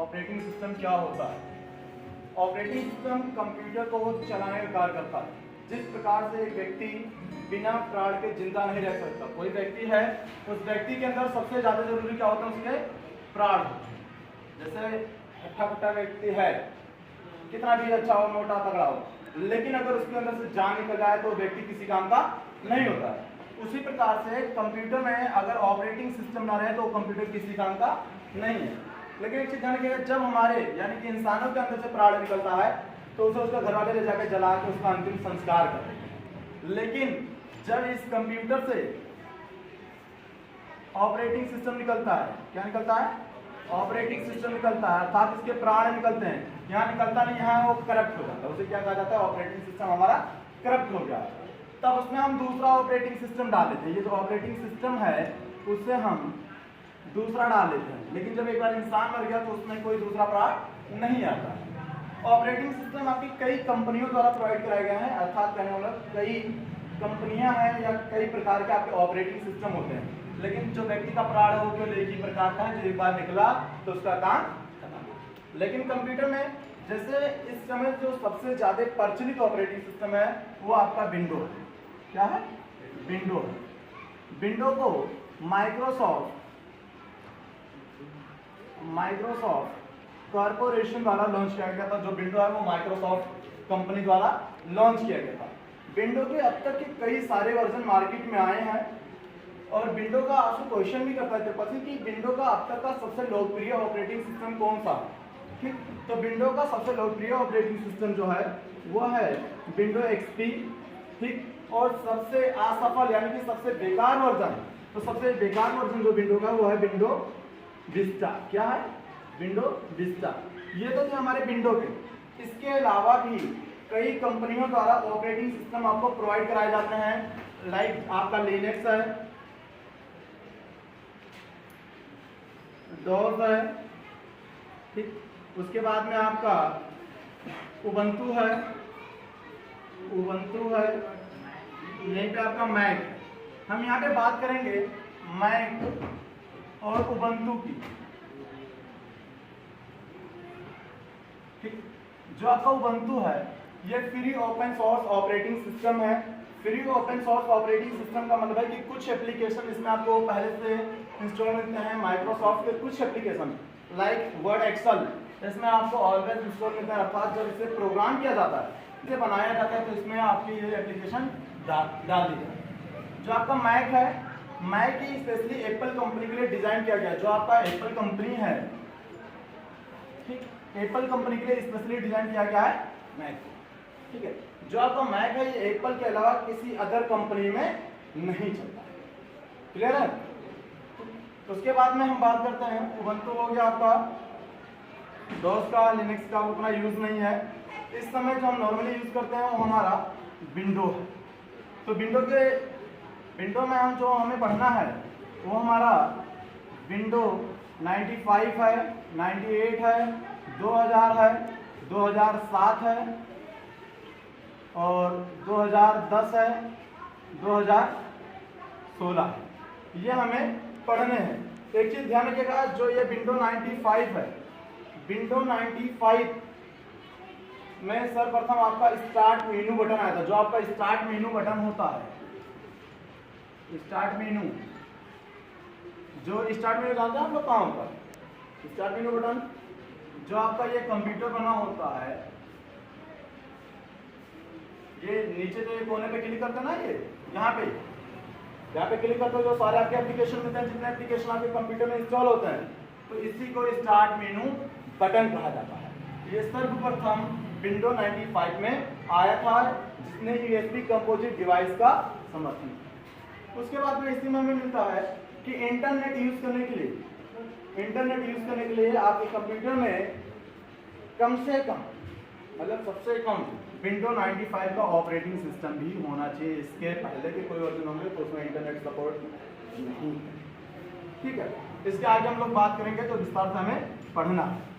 Operating system क्या होता है। ऑपरेटिंग सिस्टम कंप्यूटर को चलाने का कार्य करता है। जिस प्रकार से एक व्यक्ति बिना प्राण के जिंदा नहीं रह सकता, कोई व्यक्ति है, उस व्यक्ति के अंदर सबसे ज्यादा जरूरी क्या होता है, उसके प्राण। जैसे हट्टा कट्टा व्यक्ति है, कितना भी अच्छा हो, मोटा तगड़ा हो, लेकिन अगर उसके अंदर से जान निकल जाए तो व्यक्ति किसी काम का नहीं होता है। उसी प्रकार से कंप्यूटर में अगर ऑपरेटिंग सिस्टम ना रहे तो कंप्यूटर किसी काम का नहीं है। लेकिन एक चीज ध्यान रखिएगा, जब हमारे यानी कि इंसानों के अंदर से प्राण निकलता है तो उसे उसका घर वाले ले जाकर जला के उसका अंतिम संस्कार करते हैं। लेकिन जब इस कंप्यूटर से ऑपरेटिंग सिस्टम निकलता है, क्या निकलता है, ऑपरेटिंग सिस्टम निकलता है, अर्थात इसके प्राण निकलते हैं। यहाँ निकलता नहीं, यहाँ वो करप्ट हो जाता है। उसे क्या कहा जाता है, ऑपरेटिंग सिस्टम हमारा करप्ट हो गया। तब उसमें हम दूसरा ऑपरेटिंग सिस्टम डाल देते हैं। ये जो ऑपरेटिंग सिस्टम है उससे हम दूसरा डाल देते हैं। लेकिन जब एक बार इंसान मर गया तो उसमें कोई दूसरा प्राण नहीं आता। ऑपरेटिंग सिस्टम आपकी कई कंपनियों द्वारा प्रोवाइड कराए गए हैं, अर्थात कहने मतलब कई कंपनियां हैं या कई प्रकार के आपके ऑपरेटिंग सिस्टम होते हैं। लेकिन जो व्यक्ति का प्राण है वो केवल एक ही प्रकार का है, जो एक बार निकला तो उसका काम खत्म। लेकिन कंप्यूटर में जैसे इस समय जो सबसे ज्यादा प्रचलित ऑपरेटिंग सिस्टम है वो आपका विंडो है। क्या है, विंडो है। विंडो को माइक्रोसॉफ्ट कॉर्पोरेशन द्वारा लॉन्च किया गया था। जो विंडो है वो माइक्रोसॉफ्ट कंपनी द्वारा लॉन्च किया गया था। विंडो के अब तक के कई सारे वर्जन मार्केट में आए हैं और विंडो का आपसे क्वेश्चन भी करता है पता कि विंडो का अब तक का सबसे लोकप्रिय ऑपरेटिंग सिस्टम कौन सा। ठीक, तो विंडो का सबसे लोकप्रिय ऑपरेटिंग सिस्टम जो है वो है विंडो एक्सपी। ठीक, और सबसे असफल यानी कि सबसे बेकार वर्जन, तो सबसे बेकार वर्जन जो विंडो का वो है विंडो विस्टा। क्या है, विंडो विस्टा। ये तो थे हमारे विंडो के। इसके अलावा भी कई कंपनियों द्वारा ऑपरेटिंग सिस्टम आपको प्रोवाइड कराए जाते हैं। लाइक आपका लिनक्स है, डॉस है, ठीक, उसके बाद में आपका उबंटू है, यहीं पे आपका मैक। हम यहाँ पे बात करेंगे मैक और उबंटू की। ठीक, जो आपका उबंटू है ये free open source operating system है। Free open source operating system का मतलब है कि कुछ एप्लीकेशन इसमें आपको पहले से इंस्टॉल मिलते हैं। माइक्रोसॉफ्ट के कुछ एप्लीकेशन लाइक वर्ड, एक्सेल, इसमें आपको ऑलवेज इंस्टॉल मिलता है। अर्थात जब इसे प्रोग्राम किया जाता है, इसे बनाया जाता है, तो इसमें आपकी ये एप्लीकेशन डाल दी जाए। जो आपका मैक है, मैक ही स्पेशली एप्पल कंपनी के लिए डिजाइन किया गया है। जो आपका एप्पल कंपनी है, ठीक, एप्पल कंपनी के लिए स्पेशली डिजाइन किया गया है मैक। ठीक है, जो आपका मैक है ये एप्पल के अलावा किसी अदर कंपनी में नहीं चलता। क्लियर है। तो उसके बाद में हम बात करते हैं उबंटू हो गया आपका, डॉस का, लिनक्स का उतना यूज नहीं है। इस समय जो हम नॉर्मली यूज करते हैं वो हमारा विंडो है। तो विंडो में हम जो हमें पढ़ना है वो हमारा विंडो 95 है, 98 है, 2000 है, 2007 है और 2010 है, 2016 है। ये हमें पढ़ने हैं। एक चीज ध्यान रखिएगा, जो ये विंडो 95 है, विंडो 95 में सर्वप्रथम आपका स्टार्ट मेनू बटन आया था। जो आपका स्टार्ट मेनू बटन होता है, स्टार्ट मेनू, जो स्टार्ट मेनू जानते हैं आप लोग कहाँ होता है, स्टार्ट मेनू बटन। जो आपका ये कंप्यूटर बना होता है, ये नीचे जो कोने पे क्लिक करते हैं ना, ये यहाँ पे क्लिक करते हो, जो सारे आपके एप्लीकेशन मिलते हैं, जितने एप्लीकेशन आपके कंप्यूटर में इंस्टॉल होते हैं, तो इसी को स्टार्ट मेनू बटन कहा जाता है। ये सर्वप्रथम विंडो 95 में आया था, जिसने यूएसबी कंपोजिट डिवाइस का समर्थन किया। उसके बाद में इसी में हमें मिलता है कि इंटरनेट यूज करने के लिए आपके कंप्यूटर में कम से कम, मतलब सबसे कम विंडो 95 का ऑपरेटिंग सिस्टम भी होना चाहिए। इसके पहले के कोई वर्जन होंगे तो उसमें इंटरनेट सपोर्ट नहीं है। ठीक है, इसके आगे हम लोग बात करेंगे तो विस्तार से हमें पढ़ना है।